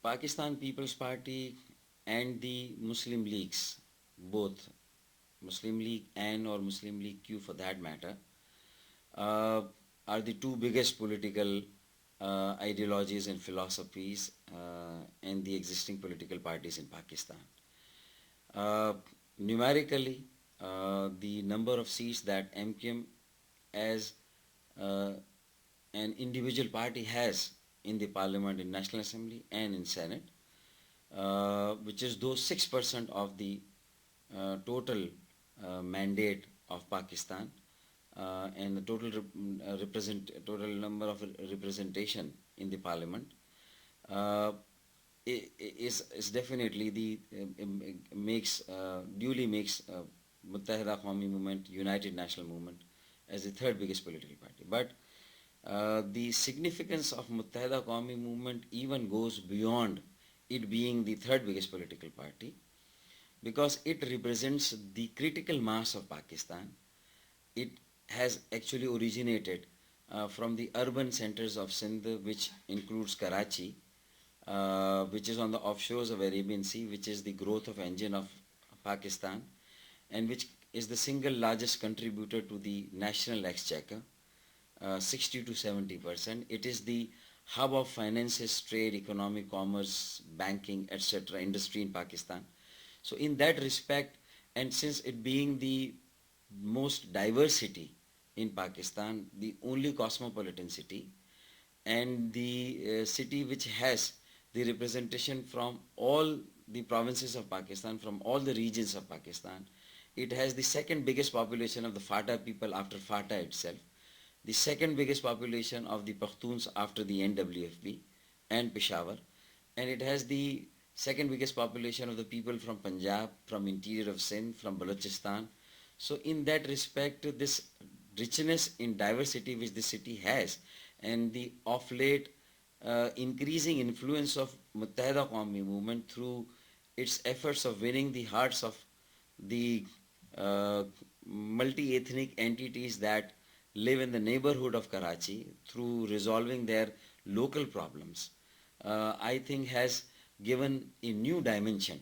Pakistan People's Party and the Muslim Leagues, both Muslim League and or Muslim League Q for that matter, uh, are the two biggest political ideologies and philosophies in the existing political parties in Pakistan. Uh, Numerically, the number of seats that MQM as uh, an individual party has in the parliament, in National Assembly and in Senate, which is those 6% of the total mandate of Pakistan, and the total number of representation in the parliament, uh, is definitely the duly makes Muttahida Qawmi Movement, United National Movement, as the third biggest political party. But the significance of Muttahida Qawmi Movement even goes beyond it being the third biggest political party, because it represents the critical mass of Pakistan. It has actually originated from the urban centers of Sindh, which includes Karachi, which is on the offshores of Arabian Sea, which is the growth of engine of Pakistan, and which is the single largest contributor to the national exchequer, 60 to 70%. It is the hub of finances, trade, economic, commerce, banking, etc., industry in Pakistan. So in that respect, and since it being the most diverse city in Pakistan, the only cosmopolitan city, and the city which has the representation from all the provinces of Pakistan, from all the regions of Pakistan. It has the second biggest population of the Fata people after Fata itself, the second biggest population of the Pakhtuns after the NWFB and Peshawar, and it has the second biggest population of the people from Punjab, from interior of Sindh, from Balochistan. So in that respect, this richness in diversity which the city has, and the of late increasing influence of Muttahida Qawmi Movement through its efforts of winning the hearts of the multi-ethnic entities that live in the neighborhood of Karachi through resolving their local problems, I think has given a new dimension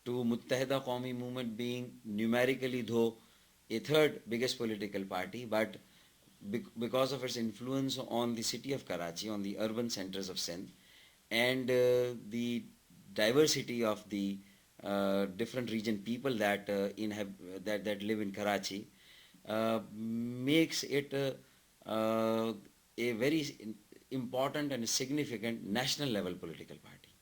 to Muttahida Qawmi Movement being numerically though a third biggest political party, but because of its influence on the city of Karachi, on the urban centers of Sindh, and the diversity of the different region people that that live in Karachi, makes it a very important and significant national level political party.